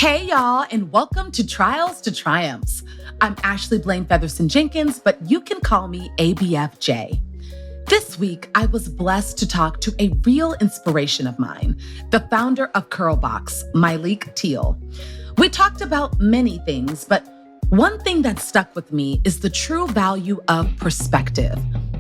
Hey, y'all, and welcome to Trials to Triumphs. I'm Blaine Featherson-Jenkins, but you can call me ABFJ. This week, I was blessed to talk to a real inspiration of mine, the founder of CURLBOX, Myleik Teele. We talked about many things, but one thing that stuck with me is the true value of perspective,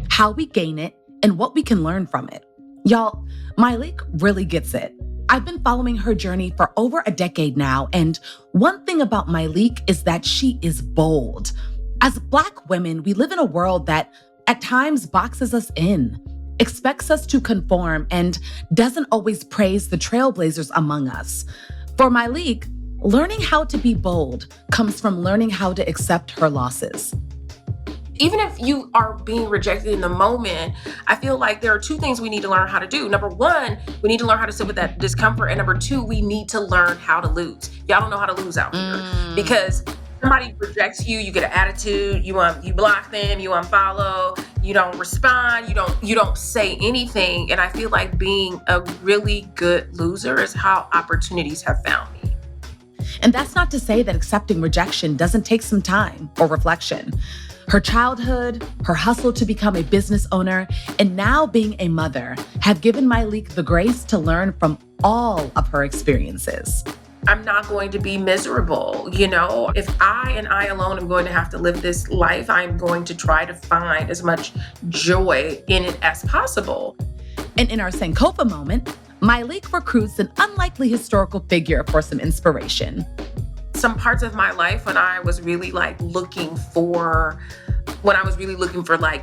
how we gain it, and what we can learn from it. Y'all, Myleik really gets it. I've been following her journey for over a decade now, and one thing about Myleik is that she is bold. As Black women, we live in a world that at times boxes us in, expects us to conform, and doesn't always praise the trailblazers among us. For Myleik, learning how to be bold comes from learning how to accept her losses. Even if you are being rejected in the moment, I feel like there are two things we need to learn how to do. Number one, we need to learn how to sit with that discomfort. And number two, we need to learn how to lose. Y'all don't know how to lose out here because somebody rejects you, you get an attitude, you block them, you unfollow, you don't respond, you don't say anything. And I feel like being a really good loser is how opportunities have found me. And that's not to say that accepting rejection doesn't take some time or reflection. Her childhood, her hustle to become a business owner, and now being a mother have given Myleik the grace to learn from all of her experiences. I'm not going to be miserable. If I alone am going to have to live this life, I'm going to try to find as much joy in it as possible. And in our Sankofa moment, Myleik recruits an unlikely historical figure for some inspiration. Some parts of my life when I was really looking for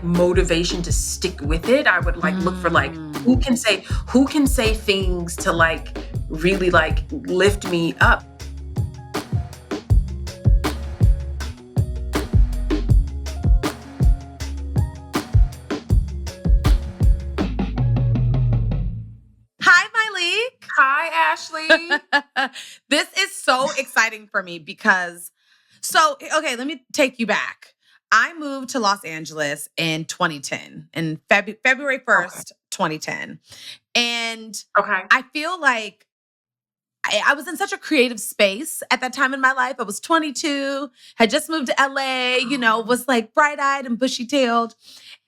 motivation to stick with it, I would look for who can say things to really lift me up. Hi, Ashley. This is so exciting for me because, let me take you back. I moved to Los Angeles in 2010, in February 1st, 2010. And I feel like I was in such a creative space at that time in my life. I was 22, had just moved to LA, was bright-eyed and bushy-tailed.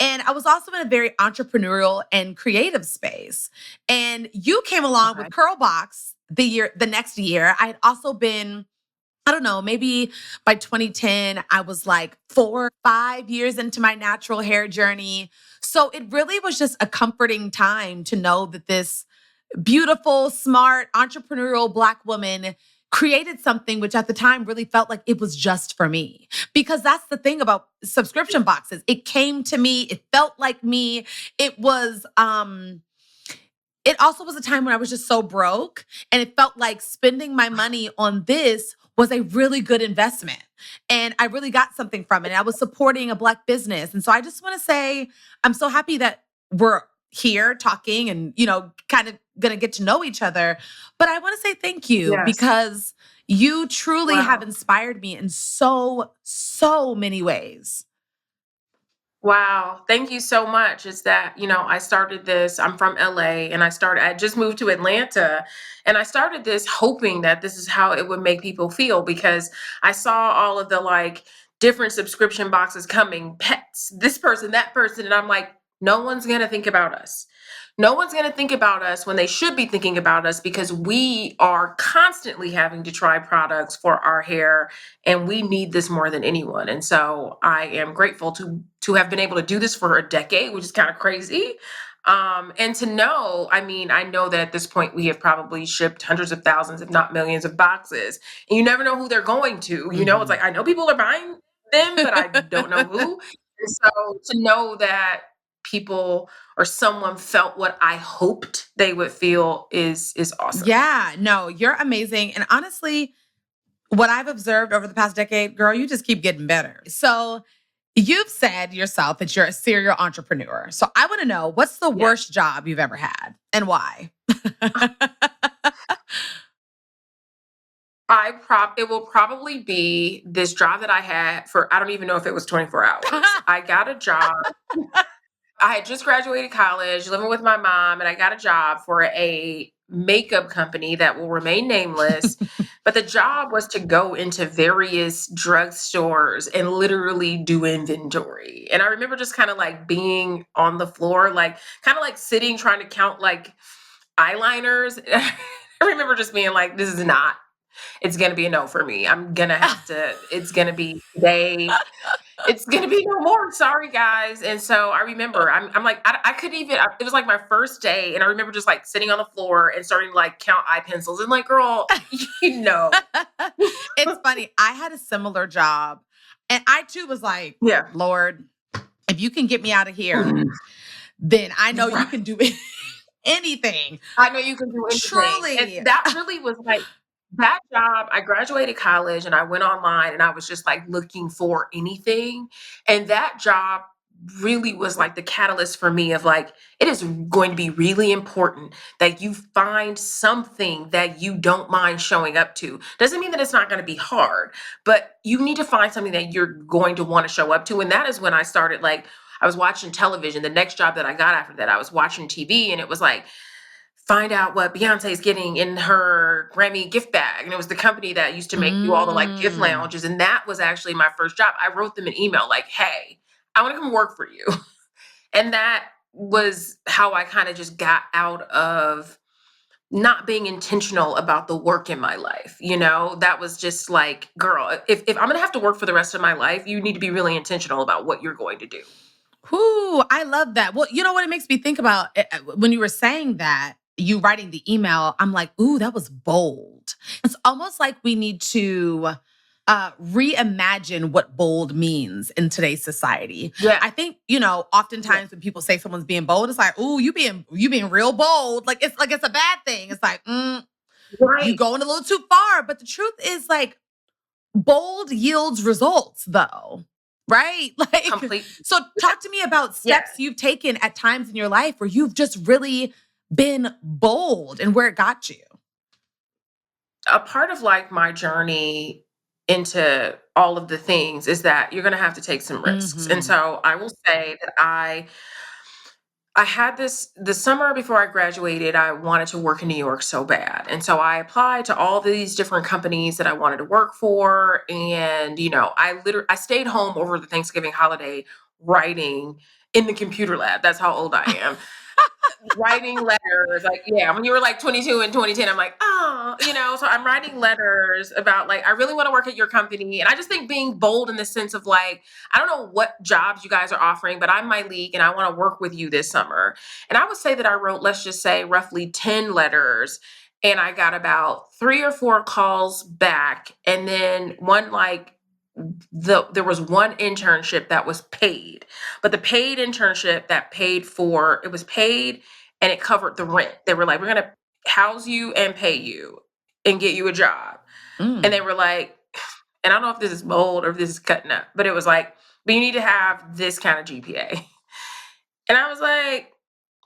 And I was also in a very entrepreneurial and creative space. And you came along with CURLBOX the next year. I had also been, maybe by 2010, I was 4 or 5 years into my natural hair journey. So it really was just a comforting time to know that this beautiful, smart, entrepreneurial Black woman created something which at the time really felt like it was just for me. Because that's the thing about subscription boxes. It came to me. It felt like me. It was, it also was a time when I was just so broke and it felt like spending my money on this was a really good investment. And I really got something from it. I was supporting a Black business. And so I just want to say, I'm so happy that we're here talking and, kind of going to get to know each other. But I want to say thank you because you truly have inspired me in so many ways. Wow. Thank you so much. It's that, I started this, I'm from LA and I just moved to Atlanta and I started this hoping that this is how it would make people feel because I saw all of the different subscription boxes coming, pets, this person, that person. And I'm like, no one's going to think about us. No one's going to think about us when they should be thinking about us because we are constantly having to try products for our hair and we need this more than anyone. And so I am grateful to have been able to do this for a decade, which is kind of crazy. And to know, I know that at this point we have probably shipped hundreds of thousands, if not millions of boxes. And you never know who they're going to. It's I know people are buying them, but I don't know who. And so to know that people or someone felt what I hoped they would feel is awesome. Yeah, no, you're amazing. And honestly, what I've observed over the past decade, girl, you just keep getting better. So you've said yourself that you're a serial entrepreneur. So I want to know, what's the worst job you've ever had and why? It will probably be this job that I had for, I don't even know if it was 24 hours. I got a job. I had just graduated college, living with my mom, and I got a job for a makeup company that will remain nameless. But the job was to go into various drugstores and literally do inventory. And I remember just kind of like being on the floor, like kind of like sitting, trying to count like eyeliners. I remember just being like, this is not, it's going to be a no for me. I'm going to have to, it's going to be today. It's gonna be no more. Sorry, guys. And so I remember, I'm like, I couldn't even. It was like my first day, and I remember just like sitting on the floor and starting to like count eye pencils, and like, girl, you know, It's funny. I had a similar job, and I too was like, yeah, Lord, if you can get me out of here, Mhm. then I know you Right. can do anything. I know you can do anything, and Truly. that really was like that job. I graduated college, and I went online, and I was just like looking for anything, and that job really was like the catalyst for me of like it is going to be really important that you find something that you don't mind showing up to. Doesn't mean that it's not going to be hard, but you need to find something that you're going to want to show up to. And that is when I started like I was watching television. The next job that I got after that, I was watching TV, and it was like find out what Beyonce is getting in her Grammy gift bag. And it was the company that used to make do all the like gift Mm. lounges. And that was actually my first job. I wrote them an email like, hey, I want to come work for you. And that was how I kind of just got out of not being intentional about the work in my life. You know, that was just like, girl, if I'm going to have to work for the rest of my life, you need to be really intentional about what you're going to do. Whoo, I love that. Well, you know what it makes me think about when you were saying that, you writing the email, I'm like, ooh, that was bold. It's almost like we need to reimagine what bold means in today's society. Yeah. I think, Yeah. oftentimes when people say someone's being bold, it's like, ooh, you being real bold. Like it's a bad thing. It's like, you Right. going a little too far. But the truth is like bold yields results though. Right? Like, Complete. so talk to me about Yeah. steps you've taken at times in your life where you've just really been bold and where it got you. A part of like my journey into all of the things is that you're going to have to take some risks. And Hmm. so I will say that I had this the summer before I graduated, I wanted to work in New York so bad. And so I applied to all these different companies that I wanted to work for. And, I stayed home over the Thanksgiving holiday writing in the computer lab. That's how old I am. Writing letters, like, yeah, when you were like 22 in 2010, I'm like, oh, so I'm writing letters about like, I really want to work at your company. And I just think being bold in the sense of like, I don't know what jobs you guys are offering, but I'm Myleik and I want to work with you this summer. And I would say that I wrote, let's just say, roughly 10 letters. And I got about 3 or 4 calls back. And then one like, there was one internship that was paid, but the paid internship that paid for it was paid and it covered the rent. They were like, we're gonna house you and pay you and get you a job. And they Mm. were like, and I don't know if this is bold or if this is cutting up, but it was like, but you need to have this kind of GPA. And I was like,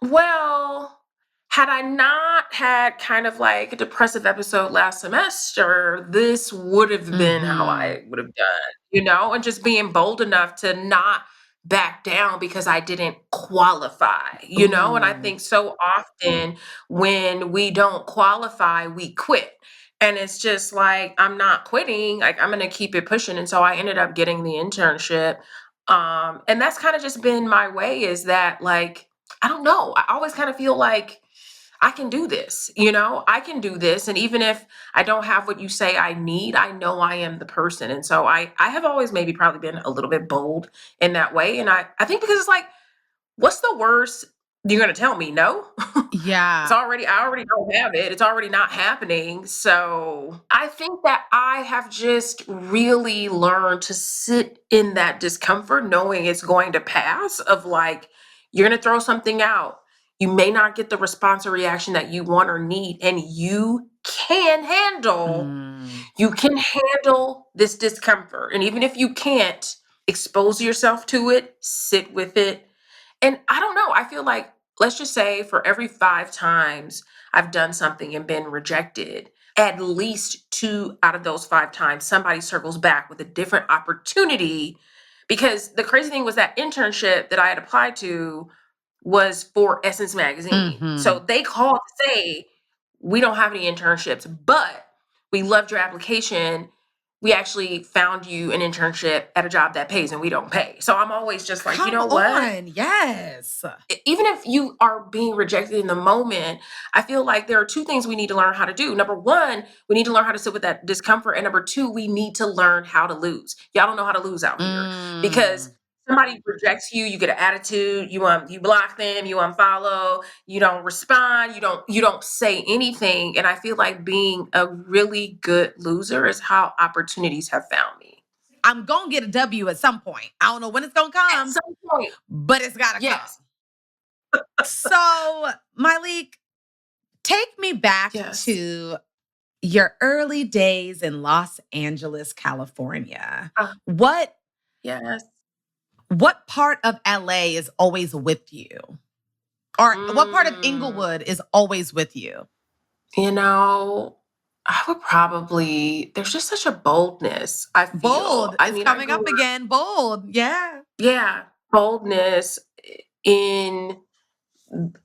well, had I not had kind of like a depressive episode last semester, this would have been how Hmm. I would have done, and just being bold enough to not back down because I didn't qualify. And I Ooh. think so often when we don't qualify, we quit. And it's just like, I'm not quitting, like, I'm going to keep it pushing. And so I ended up getting the internship. And that's kind of just been my way is that, like, I don't know. I always kind of feel like I can do this, I can do this. And even if I don't have what you say I need, I know I am the person. And so I have always maybe probably been a little bit bold in that way. And I think because it's like, what's the worst you're going to tell me? No. Yeah. I already don't have it. It's already not happening. So I think that I have just really learned to sit in that discomfort, knowing it's going to pass, of like, you're going to throw something out. You may not get the response or reaction that you want or need, and Mm. you can handle this discomfort. And even if you can't, expose yourself to it, sit with it. And I don't know, I feel like, let's just say for every 5 times I've done something and been rejected, at least 2 out of those 5 times, somebody circles back with a different opportunity. Because the crazy thing was that internship that I had applied to was for Essence Magazine. So Hmm. they called to say, we don't have any internships, but we loved your application. We actually found you an internship at a job that pays and we don't pay. So I'm always just like, you Come know what? on. Yes. Even if you are being rejected in the moment, I feel like there are two things we need to learn how to do. Number one, we need to learn how to sit with that discomfort. And number two, we need to learn how to lose. Y'all don't know how to lose out here because Mm. somebody rejects you, you get an attitude, you block them, you unfollow, you don't respond, you don't say anything. And I feel like being a really good loser is how opportunities have found me. I'm going to get a W at some point. I don't know when it's going to At come, some point, but it's got to come. yes. So, Myleik, take me back Yes. to your early days in Los Angeles, California. Uh, What yes. what part of LA is always with you? Or what part of Mm. Inglewood is always with you? You know, I would probably there's just such a boldness, I feel. Bold. I It's mean, I coming grew up up, again. Bold. Yeah. yeah, boldness in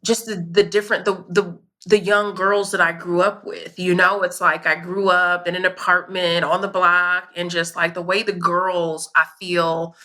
just the different the young girls that I grew up with. It's like I grew up in an apartment on the block and just like the way the girls, I feel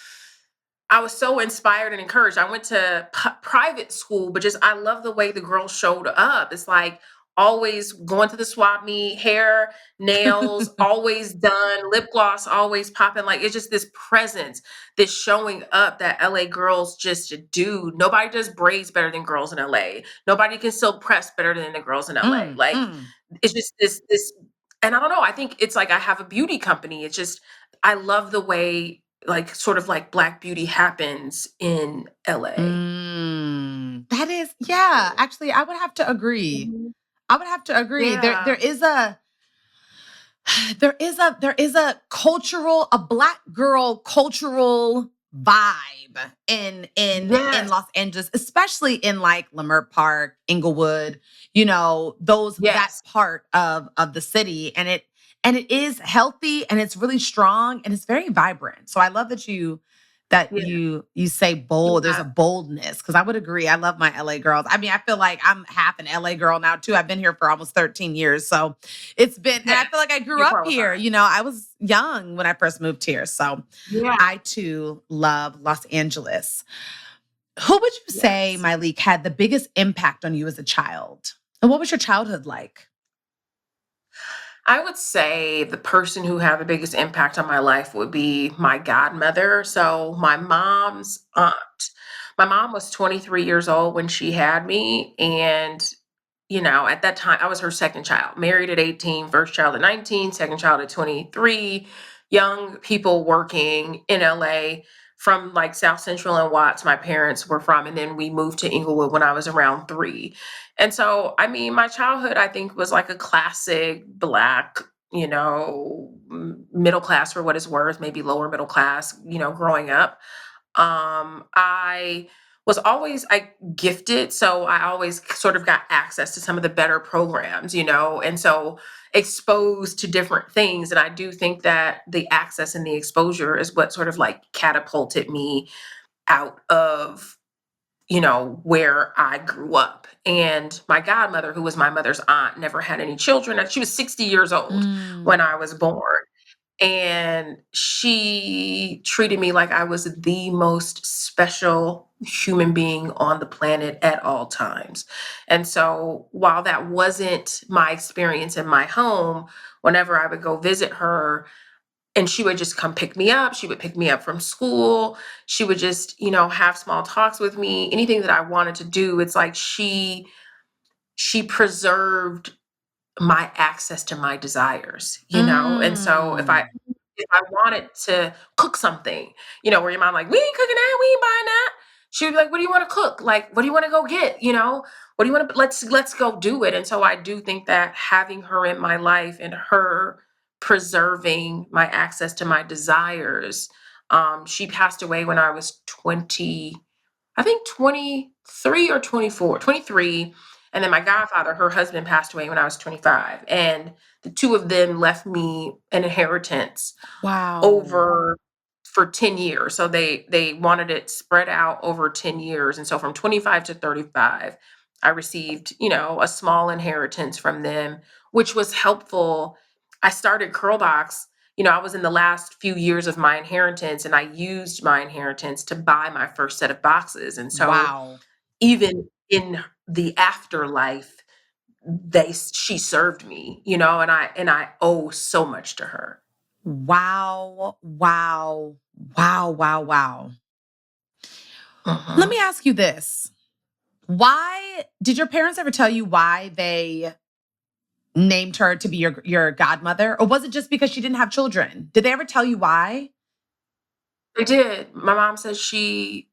I was so inspired and encouraged. I went to private school, but just I love the way the girls showed up. It's like always going to the swap meet, hair, nails, always done, lip gloss always popping. Like it's just this presence, this showing up that LA girls just do. Nobody does braids better than girls in LA. Nobody can sew press better than the girls in LA. Mm, Like mm. it's just this, and I don't know. I think it's like I have a beauty company. It's just I love the way like sort of like Black beauty happens in LA. That is, yeah. Actually, I would have to agree. Mhm. I would have to agree. There Yeah. is a there is a cultural, a Black girl cultural vibe in Yes. Los Angeles, especially in like Leimert Park, Inglewood, those that Yes. part of the city. And it is healthy and it's really strong and it's very vibrant. So I love that you that Yeah. you say bold. There's Yeah. a boldness because I would agree. I love my LA girls. I mean, I feel like I'm half an LA girl now too. I've been here for almost 13 years. So it's been, and I Yes. feel like I grew You up qualify. here. I was young when I first moved here. So Yeah. I too love Los Angeles. Who would you say, Yes. Myleik, had the biggest impact on you as a child? And what was your childhood like? I would say the person who had the biggest impact on my life would be my godmother. So my mom's aunt. My mom was 23 years old when she had me. And, at that time, I was her second child, married at 18, first child at 19, second child at 23, young people working in LA from like South Central and Watts, my parents were from. And then we moved to Inglewood when I was around 3. And so, I mean, my childhood, I think, was like a classic Black, middle class for what it's worth, maybe lower middle class, growing up. I was always gifted, so I always sort of got access to some of the better programs, and so exposed to different things. And I do think that the access and the exposure is what sort of like catapulted me out of where I grew up. And my godmother, who was my mother's aunt, never had any children. And she was 60 years old when Mm. I was born. And she treated me like I was the most special human being on the planet at all times. And so, while that wasn't my experience in my home, whenever I would go visit her, and she would just come pick me up. She would pick me up from school. She would just, have small talks with me. Anything that I wanted to do, it's like she preserved my access to my desires. And so Mm. if I wanted to cook something, where your mom like, we ain't cooking that, we ain't buying that. She would be like, what do you want to cook? Like, what do you want to go get? What do you want to let's go do it. And so I do think that having her in my life and her preserving my access to my desires, she passed away when I was 20, I think 23 or 24, 23. And then my godfather, her husband, passed away when I was 25. And the two of them left me an inheritance Wow. over for 10 years. So they wanted it spread out over 10 years. And so from 25 to 35, I received, a small inheritance from them, which was helpful. I started CURLBOX. I was in the last few years of my inheritance, and I used my inheritance to buy my first set of boxes. And so Wow. even in the afterlife, she served me, and I owe so much to her. Wow. Wow. Wow. Wow. Wow. Let Mhm. me ask you this. Why did your parents ever tell you why they named her to be your godmother? Or was it just because she didn't have children? Did they ever tell you why? They did. My mom says she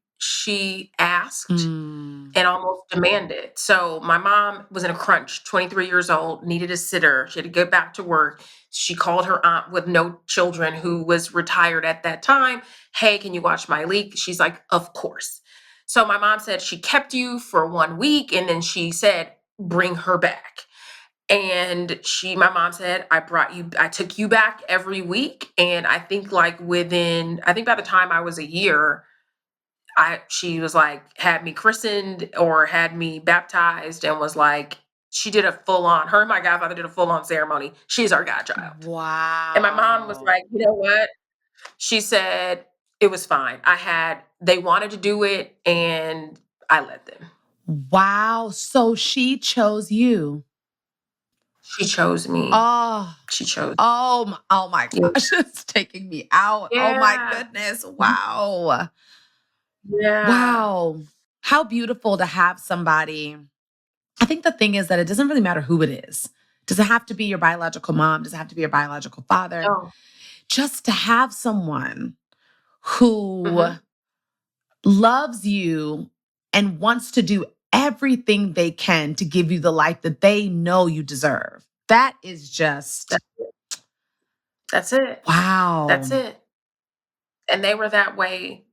asked Mm. and almost demanded. So my mom was in a crunch, 23 years old, needed a sitter. She had to go back to work. She called her aunt with no children who was retired at that time. Hey, can you watch Myleik? She's like, of course. So my mom said she kept you for 1 week and then she said, bring her back. And my mom said, I took you back every week. And I think I think by the time I was a year, she was like, had me christened or had me baptized and was like, she did a full on, her and my godfather did a full on ceremony. She's our godchild. And my mom was Wow. like, you know what? She said it was fine. They wanted to do it and I let them. Wow. So she chose you. She chose me. Oh, She chose. oh my Yeah. gosh, it's taking me out. Oh my Yeah. goodness. Wow. Yeah. Wow. How beautiful to have somebody. I think the thing is that it doesn't really matter who it is. Does it have to be your biological mom? Does it have to be your biological father? No. Just to have someone who Mhm. loves you and wants to do everything they can to give you the life that they know you deserve. That is just, That that's it. wow. That's it. And they were that way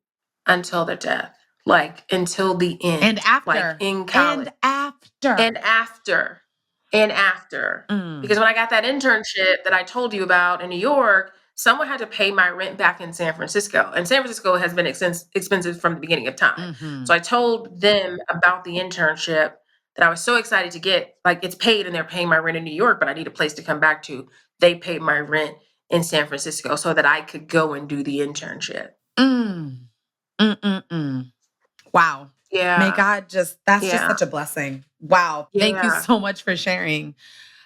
until their death, like until the And end, like after, in college and after. and after and after. Because Mm, when I got that internship that I told you about in New York, someone had to pay my rent back in San Francisco. And San Francisco has been expensive from the beginning of time. hmm So I told them about the internship that I was so excited to get. Like, it's paid and they're paying my rent in New York, but I need a place to come back to. They paid my rent in San Francisco so that I could go and do the internship. mm, mm. Wow. May Yeah. God that's just Yeah. such a blessing. Wow. Thank you Yeah. so much for sharing.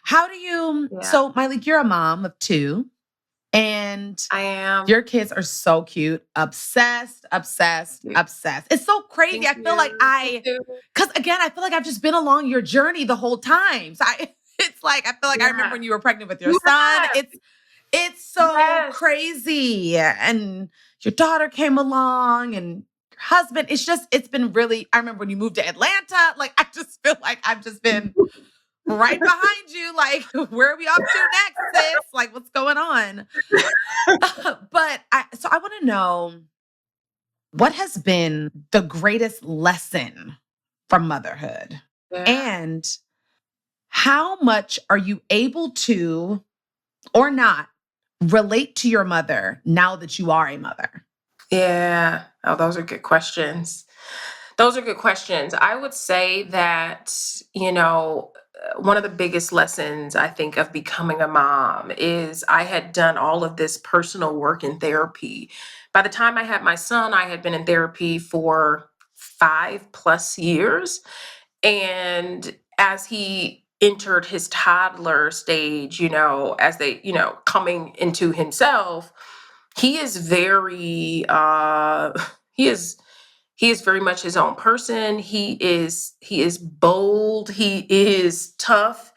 How do you, Yeah. so Myleik, you're a mom of two and I am. your kids are so cute, obsessed, obsessed, obsessed. It's so crazy. Thank I feel like you. Thank you. because again, I feel like I've just been along your journey the whole time. So it's like, I feel like I remember Yeah. when you were pregnant with your You son. have. It's so Yes. crazy. And your daughter came along and your husband. It's been really, I remember when you moved to Atlanta, like, I just feel like I've just been right behind you. Like, where are we up to next, sis? Like, what's going on? So I want to know what has been the greatest lesson from motherhood? Yeah. And how much are you able to or not relate to your mother now that you are a mother? Yeah. Oh, those are good questions. Those are good questions. I would say that, one of the biggest lessons I think of becoming a mom is I had done all of this personal work in therapy. By the time I had my son, I had been in therapy for 5+ years. And as he entered his toddler stage, as they, coming into himself, he is very, he is he is very much his own person. He is bold, he is tough,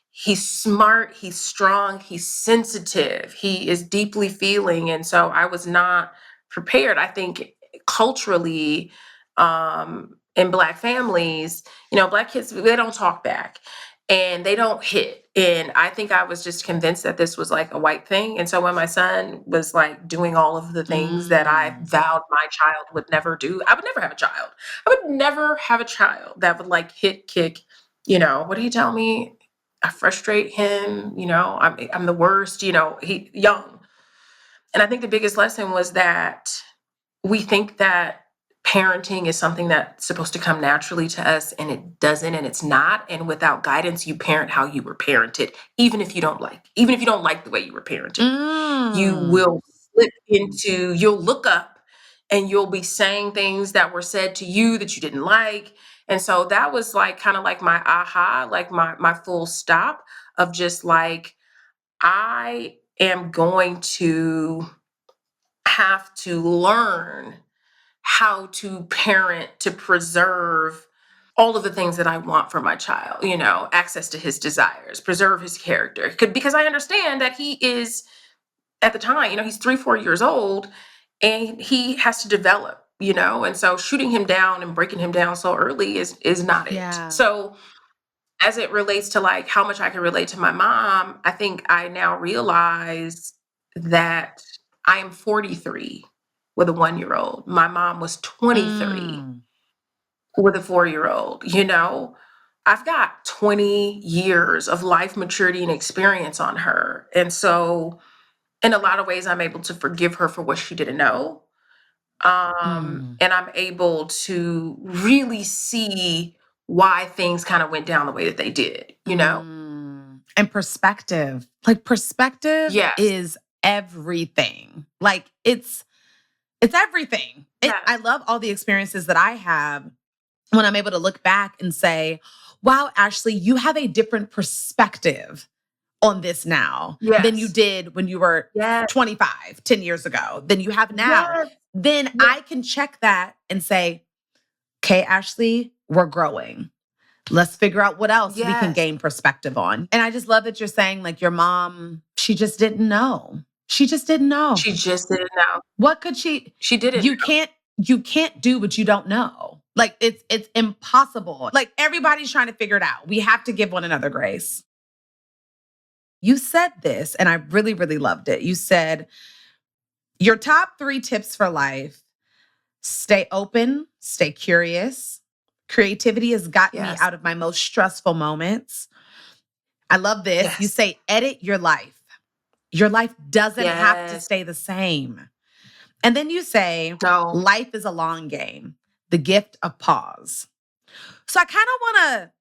he's smart, he's strong, he's sensitive, he is deeply feeling. And so I was not prepared. I think culturally, in Black families, Black kids, they don't talk back and they don't hit. And I think I was just convinced that this was like a white thing. And so when my son was like doing all of the things that I Mm, vowed my child would never do, I would never have a child. I would never have a child that would like hit, kick, what do you tell me? I frustrate him, I'm the worst, he young. And I think the biggest lesson was that we think that parenting is something that's supposed to come naturally to us, and it doesn't, and it's not. And without guidance, you parent how you were parented, even if you don't like the way you were parented. You Mm. will slip into, you'll look up and you'll be saying things that were said to you that you didn't like. And so that was like kind of like my aha, like my full stop of just like, I am going to have to learn how to parent to preserve all of the things that I want for my child, access to his desires, preserve his character. Because I understand that he is, at the time, he's 3, 4 years old and he has to develop, and so shooting him down and breaking him down so early is not it. Yeah. So as it relates to like how much I can relate to my mom, I think I now realize that I am 43 with a 1-year-old. My mom was 23 Mm. with a 4-year-old, I've got 20 years of life maturity and experience on her. And so in a lot of ways, I'm able to forgive her for what she didn't know. Mm. And I'm able to really see why things kind of went down the way that they did. Mm. And perspective. Like perspective Yes. is everything. Like it's everything. I Yes. love all the experiences that I have when I'm able to look back and say, wow, Ashley, you have a different perspective on this now than you Yes. did when you were Yes. 25, 10 years ago, than you have now. Yes. Then Yes. I can check that and say, okay, Ashley, we're growing. Let's figure out what else we can Yes. gain perspective on. And I just love that you're saying like your mom, she just didn't know. She just didn't know. She just didn't know. What could she She didn't you know. can't do what you don't know. Like it's impossible. Like everybody's trying to figure it out. We have to give one another grace. You said this and I really really loved it. You said your top 3 tips for life: stay open, stay curious. Creativity has gotten me Yes. out of my most stressful moments. I love this. You Yes. say edit your life. Your life doesn't have to Yes. stay the same. And then you say, No. life is a long game, the gift of pause. So I kind of want to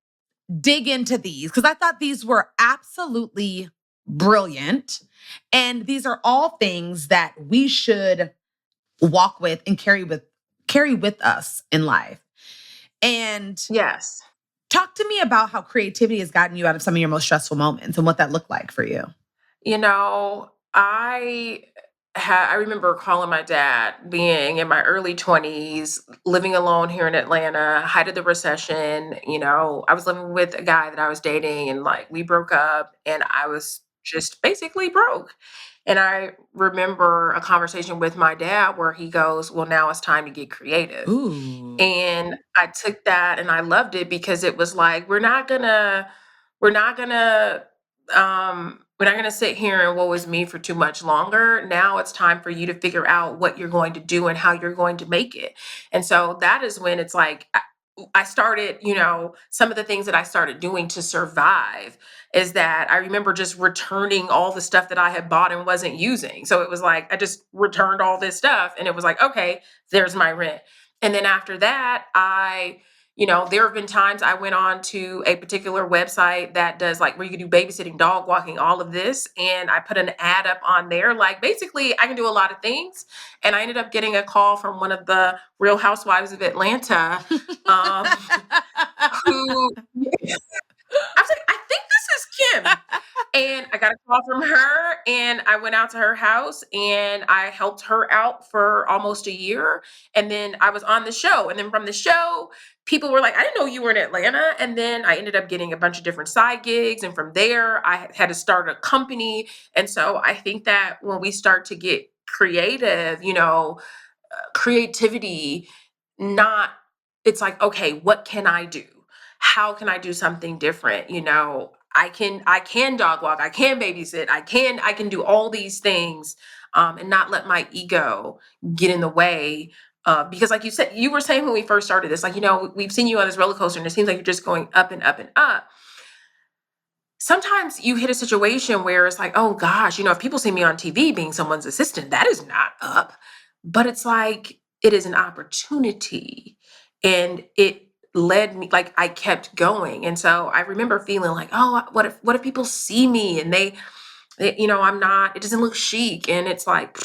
dig into these because I thought these were absolutely brilliant. And these are all things that we should walk with and carry with us in life. And Yes. talk to me about how creativity has gotten you out of some of your most stressful moments and what that looked like for you. I remember calling my dad, being in my early 20s, living alone here in Atlanta, height of the recession. I was living with a guy that I was dating, and like we broke up, and I was just basically broke. And I remember a conversation with my dad where he goes, "Well, now it's time to get creative." Ooh. And I took that and I loved it because it was like, we're not gonna sit here and woe is me for too much longer. Now it's time for you to figure out what you're going to do and how you're going to make it. And so that is when it's like I started, some of the things that I started doing to survive is that I remember just returning all the stuff that I had bought and wasn't using. So it was like I just returned all this stuff and it was like, okay, there's my rent. And then after that, there have been times I went on to a particular website that does like where you can do babysitting, dog walking, all of this. And I put an ad up on there. Like basically, I can do a lot of things. And I ended up getting a call from one of the Real Housewives of Atlanta, um, who I was like, I think this is Kim. And I got a call from her and I went out to her house and I helped her out for almost a year. And then I was on the show. And then from the show, people were like, I didn't know you were in Atlanta. And then I ended up getting a bunch of different side gigs. And from there, I had to start a company. And so I think that when we start to get creative, creativity, not, it's like, okay, what can I do? How can I do something different? I can dog walk, I can babysit, I can do all these things, and not let my ego get in the way. Because like you were saying when we first started this, like, we've seen you on this roller coaster and it seems like you're just going up and up and up. Sometimes you hit a situation where it's like, oh gosh, if people see me on TV being someone's assistant, that is not up. But it's like, it is an opportunity. And it led me, like, I kept going. And so I remember feeling like, oh, what if people see me and I'm not, it doesn't look chic. And it's like,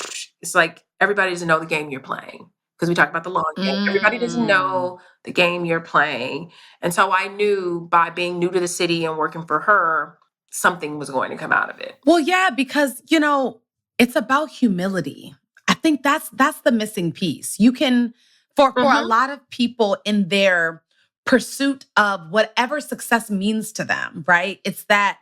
everybody doesn't know the game you're playing. Because we talked about the long game. Everybody doesn't Mm. know the game you're playing. And so I knew by being new to the city and working for her, something was going to come out of it. Well, yeah, because it's about humility. I think that's the missing piece. You can for a Mm-hmm. lot of people in their pursuit of whatever success means to them, right? It's that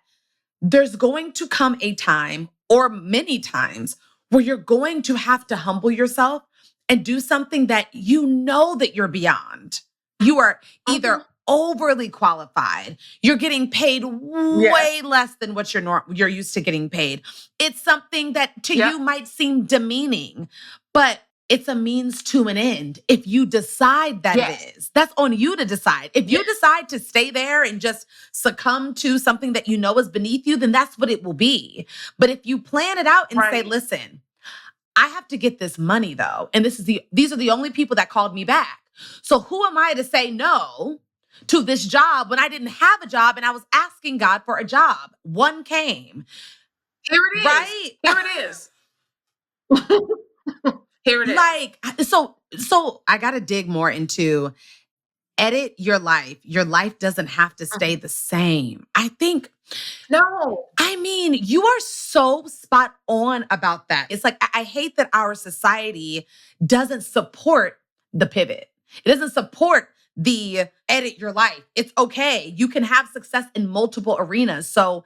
there's going to come a time or many times where you're going to have to humble yourself and do something that you know that you're beyond. You are Mm-hmm. either overly qualified, you're getting paid Yes. way less than what you're used to getting paid. It's something that to Yep. you might seem demeaning, but it's a means to an end. If you decide that it Yes. is, that's on you to decide. If you Yes. decide to stay there and just succumb to something that you know is beneath you, then that's what it will be. But if you plan it out and say, Right. listen, I have to get this money though, and these are the only people that called me back. So who am I to say no to this job when I didn't have a job and I was asking God for a job? One came, Here it is. right? Here it is. Here it is. Like so I got to dig more into edit your life. Your life doesn't have to stay Mhm. the same. No. I mean, you are so spot on about that. It's like, I hate that our society doesn't support the pivot. It doesn't support the edit your life. It's okay. You can have success in multiple arenas. So,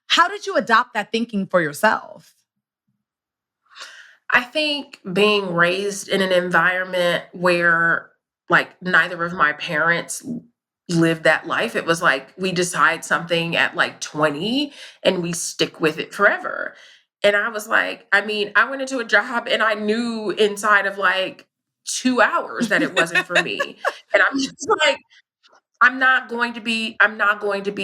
how did you adopt that thinking for yourself? I think being raised in an environment where, like, neither of my parents lived that life, it was like we decide something at like 20 and we stick with it forever. And I was like, I mean, I went into a job and I knew inside of like 2 hours that it wasn't for me. And I'm just like, I'm not going to be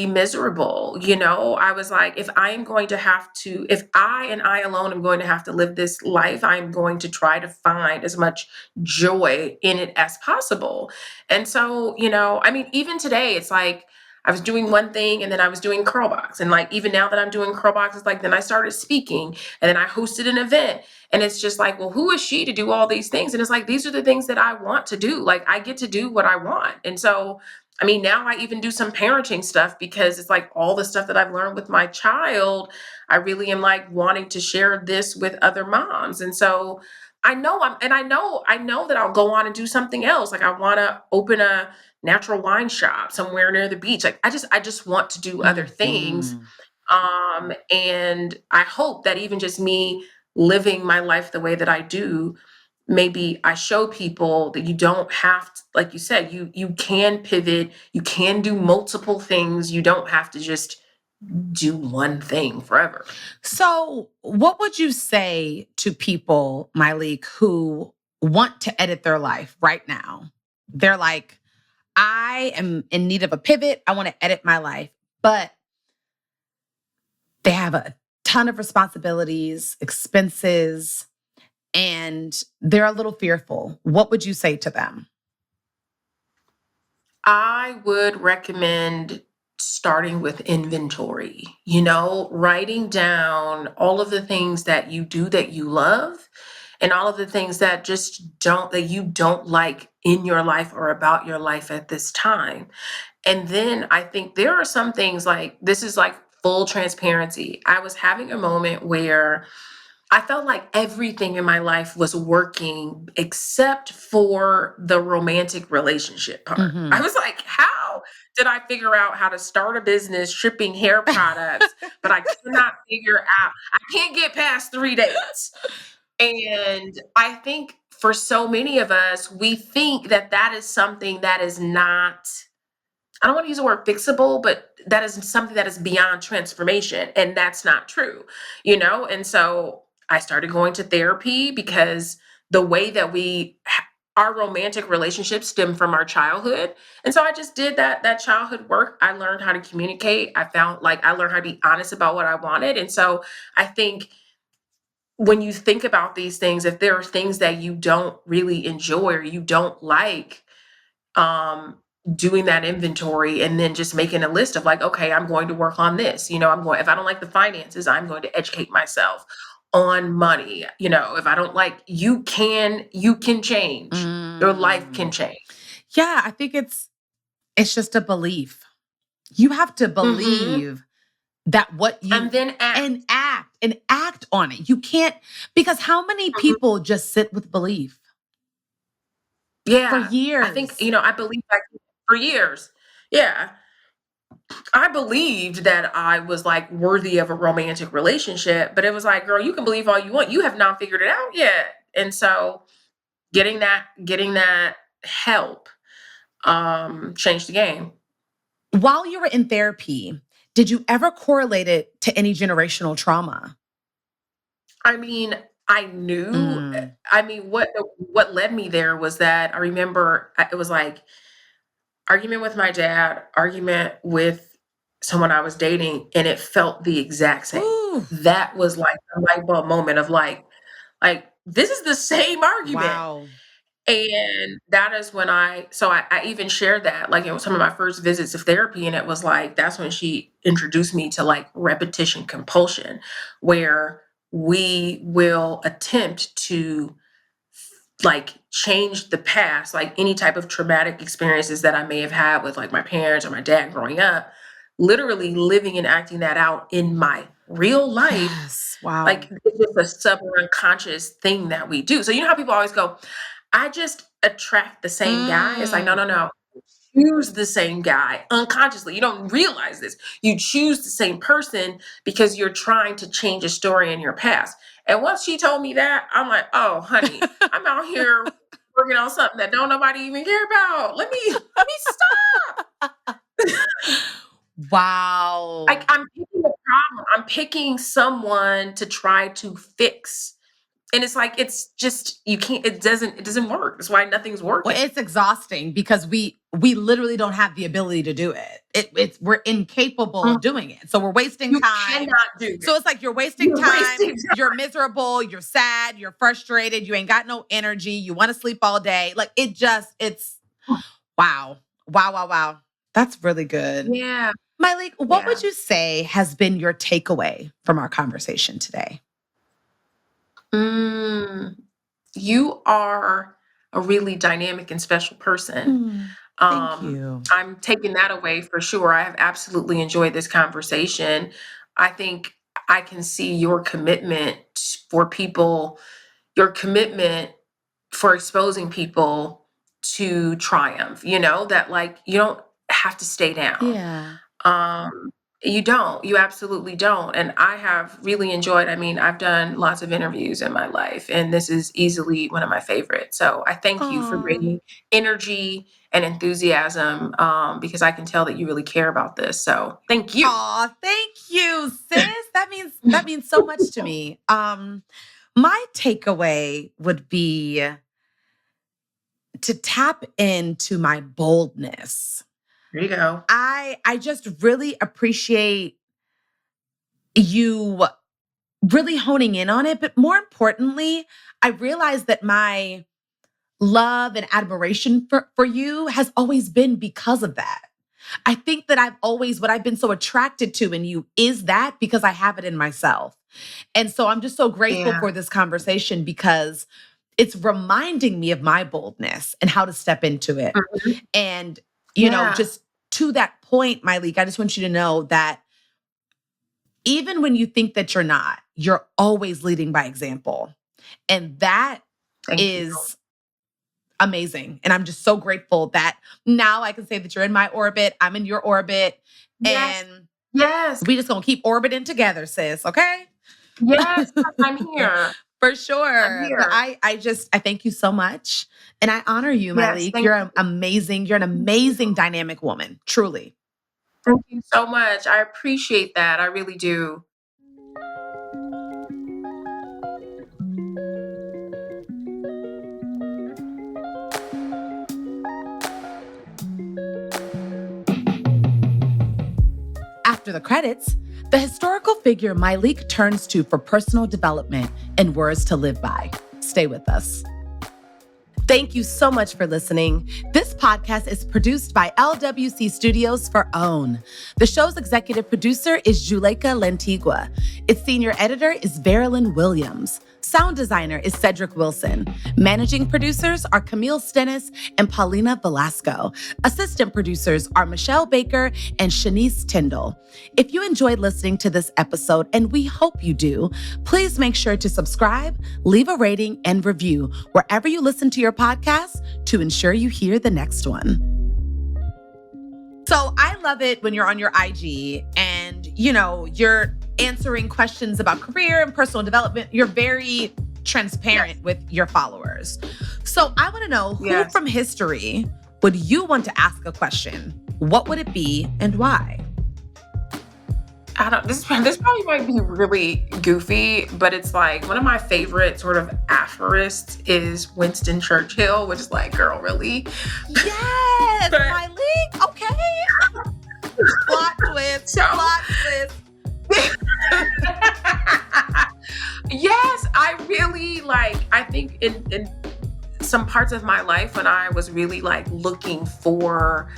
miserable, you know? I was like, if I and I alone am going to have to live this life, I'm going to try to find as much joy in it as possible. And so, I mean, even today, it's like I was doing one thing and then I was doing CURLBOX. And like even now that I'm doing CURLBOX, it's like then I started speaking and then I hosted an event. And it's just like, well, who is she to do all these things? And it's like, these are the things that I want to do. Like I get to do what I want. And so I mean, now I even do some parenting stuff because it's like all the stuff that I've learned with my child, I really am like wanting to share this with other moms. And so I know that I'll go on and do something else. Like I want to open a natural wine shop somewhere near the beach. Like I just want to do other things. Mhm. And I hope that even just me living my life the way that I do, maybe I show people that you don't have to, like you said, you can pivot, you can do multiple things. You don't have to just do one thing forever. So, what would you say to people, Myleik, who want to edit their life right now? They're like, I am in need of a pivot. I want to edit my life, but they have a ton of responsibilities, expenses, and they're a little fearful. What would you say to them? I would recommend starting with inventory, writing down all of the things that you do that you love and all of the things that you don't like in your life or about your life at this time. And then I think there are some things, like this is like full transparency. I was having a moment where I felt like everything in my life was working except for the romantic relationship part. I Mhm. was like, how did I figure out how to start a business shipping hair products, but I cannot figure out, I can't get past 3 dates. And I think for so many of us, we think that that is something that is not, I don't want to use the word fixable, but that is something that is beyond transformation. And that's not true. And so I started going to therapy because the way that our romantic relationships stem from our childhood. And so I just did that childhood work. I learned how to communicate. I found like I learned how to be honest about what I wanted. And so I think when you think about these things, if there are things that you don't really enjoy or you don't like, um, doing that inventory and then just making a list of like, okay, I'm going to work on this. If I don't like the finances, I'm going to educate myself on money. If I don't like, you can change. Your life can Mm. change. Yeah, I think it's just a belief. You have to Hmm. believe that what you And then act. and act on it. You can't, because how many Mhm. people just sit with belief for Yeah. I think, years? I believe that for years. Yeah. I believed that I was like worthy of a romantic relationship, but it was like, girl, you can believe all you want. You have not figured it out yet. And so getting that help changed the game. While you were in therapy, did you ever correlate it to any generational trauma? I mean, I knew Mm. I mean, what led me there was that I remember it was like argument with my dad, argument with someone I was dating, and it felt the exact same. Ooh, That was like a light bulb moment of like, this is the same argument. wow. And that is when I even shared that, like, some of my first visits of therapy, and it was like, that's when she introduced me to like repetition compulsion, where we will attempt to like change the past, like any type of traumatic experiences that I may have had with like my parents or my dad growing up, literally living and acting that out in my real life. Yes. Wow. Like, it's just a sub unconscious thing that we do. So you know how people always go, I just attract the same guy? It's like, no, Mm. no, no. Choose the same guy unconsciously. You don't realize this. You choose the same person because you're trying to change a story in your past. And once she told me that, I'm like, oh, honey, I'm out here working on something that don't nobody even care about. Let me stop. Like, Wow. I'm picking a problem. I'm picking someone to try to fix. And it's like, it's just, you can't, it doesn't work. That's why nothing's Well, working. it's exhausting because we literally don't have the ability to do it. It's we're incapable Mm, of doing it. So we're wasting You time. cannot do it. So it's like you're wasting You're time, wasting. you're miserable, you're sad, you're frustrated, you ain't got no energy, you want to sleep all day. Like it's wow. Wow, wow, wow. That's really good. Yeah, Myleik, what would yeah. you say has been your takeaway from our conversation today? Mm, you are a really dynamic and special person. Mm, thank Um, you. I'm taking that away for sure. I have absolutely enjoyed this conversation. I think I can see your commitment for people, your commitment for exposing people to triumph, that like you don't have to stay down. Yeah. Um, you don't. You absolutely don't. And I have really enjoyed, I mean, I've done lots of interviews in my life, and this is easily one of my favorites. So I thank you for Aw. bringing energy and enthusiasm, because I can tell that you really care about this. So thank you. Aw, thank you, sis. That means so much to me. My takeaway would be to tap into my boldness. There you go. I just really appreciate you really honing in on it, but more importantly, I realized that my love and admiration for you has always been because of that. I think that what I've been so attracted to in you is that because I have it in myself. And so I'm just so grateful Yeah. for this conversation because it's reminding me of my boldness and how to step into it. Mhm. And, Yeah. just to that point, Myleik, I just want you to know that even when you think that you're not, you're always leading by example. And that Thank you. is amazing. And I'm just so grateful that now I can say that you're in my orbit, I'm in your orbit, Yes. and Yes. we just gonna keep orbiting together, sis. Okay? Yes. I'm here. For I'm sure. But here. I thank you so much. And I honor you, Yes. Myleik. You're amazing. You're an You. amazing dynamic woman. Truly. Thank you so much. I appreciate that. I really do. After the credits, the historical figure Myleik turns to for personal development and words to live by. Stay with us. Thank you so much for listening. This podcast is produced by LWC Studios for OWN. The show's executive producer is Juleka Lantigua. Its senior editor is Verilyn Williams. Sound designer is Cedric Wilson. Managing producers are Camille Stennis and Paulina Velasco. Assistant producers are Michelle Baker and Shanice Tyndall. If you enjoyed listening to this episode, and we hope you do, please make sure to subscribe, leave a rating, and review wherever you listen to your podcast to ensure you hear the next one. So I love it when you're on your IG and, you're answering questions about career and personal development. You're very transparent with your followers. So I want to know who from history would you want to ask a question? What would it be and why? This probably might be really goofy, but it's like one of my favorite sort of aphorists is Winston Churchill, which is like, girl, really? Yes, Myleik. Okay. Plot twist. Plot twist. Yes, I really I think in some parts of my life when I was really looking for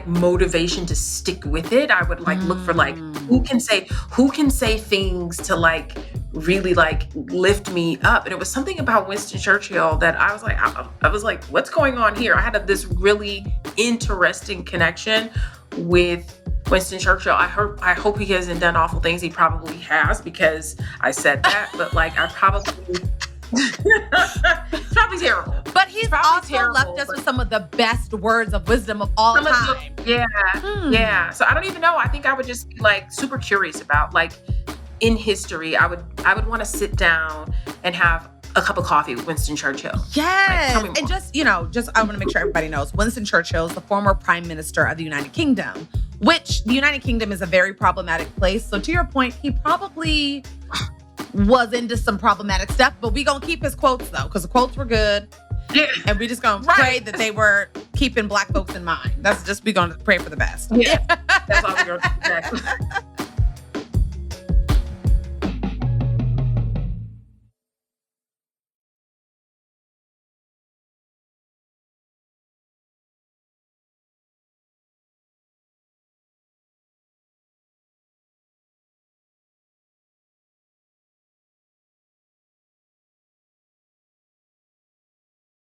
motivation to stick with it, I would look for who can say things to really lift me up. And it was something about Winston Churchill that I was like, what's going on here? I had this really interesting connection with Winston Churchill. I hope he hasn't done awful things. He probably has, because I said that, but I probably it's probably terrible. But he's also left us with some of the best words of wisdom of all time. Yeah. So I don't even know. I think I would just be super curious about in history. I would want to sit down and have a cup of coffee with Winston Churchill. Yes. And I want to make sure everybody knows Winston Churchill is the former Prime Minister of the United Kingdom, which the United Kingdom is a very problematic place. So to your point, he probably was into some problematic stuff, but we gonna keep his quotes though, because the quotes were good. Yeah. And we just gonna pray that they were keeping Black folks in mind. We gonna pray for the best. Yeah. That's all we're gonna do.